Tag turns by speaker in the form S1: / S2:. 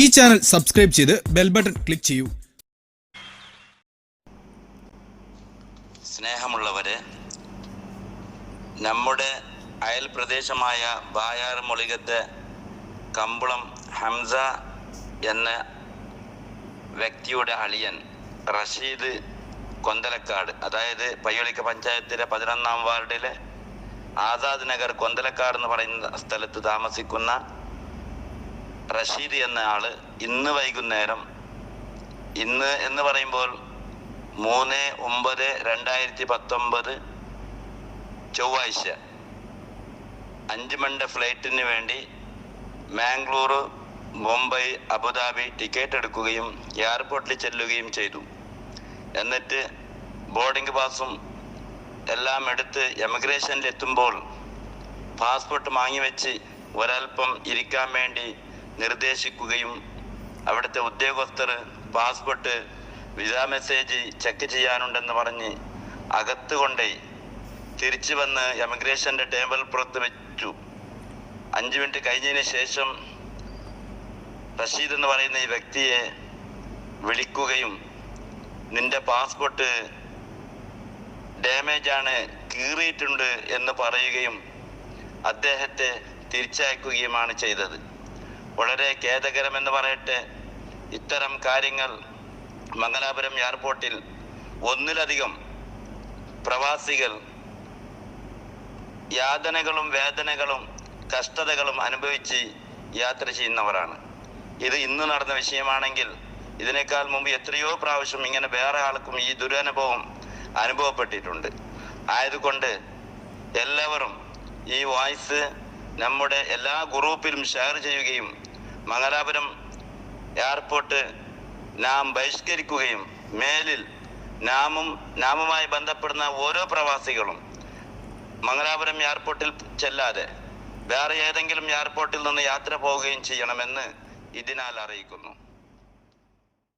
S1: ഈ channel subscribe ചെയ്ത് bell button click ചെയ്യൂ.
S2: സ്നേഹമുള്ളവരെ, നമ്മുടെ അയൽ പ്രദേശമായ ബായാർ മൊളികത്തെ കമ്പുളം ഹംസ എന്ന വ്യക്തിയുടെ അളിയൻ റഷീദ് കൊന്തലക്കാട്, അതായത് പയ്യോളിക്ക പഞ്ചായത്തിലെ 11-ാം വാർഡിലെ ആസാദ് നഗർ കൊന്തലക്കാട് എന്ന് പറയുന്ന സ്ഥലത്ത് താമസിക്കുന്ന റഷീദ് എന്ന ആള് ഇന്ന് വൈകുന്നേരം, ഇന്ന് എന്ന് പറയുമ്പോൾ 3/9/2019 ചൊവ്വാഴ്ച 5 മണിയുടെ ഫ്ലൈറ്റിന് വേണ്ടി മാംഗ്ലൂർ, മുംബൈ, അബുദാബി ടിക്കറ്റ് എടുക്കുകയും എയർപോർട്ടിൽ ചെല്ലുകയും ചെയ്തു. എന്നിട്ട് ബോർഡിംഗ് പാസും എല്ലാം എടുത്ത് എമിഗ്രേഷനിൽ എത്തുമ്പോൾ പാസ്പോർട്ട് വാങ്ങിവെച്ച് ഒരൽപ്പം ഇരിക്കാൻ വേണ്ടി നിർദ്ദേശിക്കുകയും അവിടുത്തെ ഉദ്യോഗസ്ഥർ പാസ്പോർട്ട് വിസ മെസ്സേജ് ചെക്ക് ചെയ്യാനുണ്ടെന്ന് പറഞ്ഞ് അകത്ത് കൊണ്ടേ തിരിച്ചു വന്ന് എമിഗ്രേഷൻ്റെ ടേബിൾ പുറത്ത് വെച്ചു. 5 മിനിറ്റ് കഴിഞ്ഞതിന് ശേഷം റഷീദ് എന്ന് പറയുന്ന ഈ വ്യക്തിയെ വിളിക്കുകയും നിന്റെ പാസ്പോർട്ട് ഡാമേജ് ആണ്, കീറിയിട്ടുണ്ട് എന്ന് പറയുകയും അദ്ദേഹത്തെ തിരിച്ചയക്കുകയുമാണ് ചെയ്തത്. വളരെ ഖേദകരമെന്ന് പറയട്ടെ, ഇത്തരം കാര്യങ്ങൾ മംഗലാപുരം എയർപോർട്ടിൽ ഒന്നിലധികം പ്രവാസികൾ യാതനകളും വേദനകളും കഷ്ടതകളും അനുഭവിച്ച് യാത്ര ചെയ്യുന്നവരാണ്. ഇത് ഇന്ന് നടന്ന വിഷയമാണെങ്കിൽ ഇതിനേക്കാൾ മുമ്പ് എത്രയോ പ്രാവശ്യം ഇങ്ങനെ വേറെ ആൾക്കും ഈ ദുരനുഭവം അനുഭവപ്പെട്ടിട്ടുണ്ട്. ആയതുകൊണ്ട് എല്ലാവരും ഈ വോയിസ് നമ്മുടെ എല്ലാ ഗ്രൂപ്പിലും ഷെയർ ചെയ്യുകയും മംഗലാപുരം എയർപോർട്ട് നാം ബഹിഷ്കരിക്കുകയും മേലിൽ നാമുമായി ബന്ധപ്പെടുന്ന ഓരോ പ്രവാസികളും മംഗലാപുരം എയർപോർട്ടിൽ ചെല്ലാതെ വേറെ ഏതെങ്കിലും എയർപോർട്ടിൽ നിന്ന് യാത്ര പോവുകയും ചെയ്യണമെന്ന് ഇതിനാൽ അറിയിക്കുന്നു.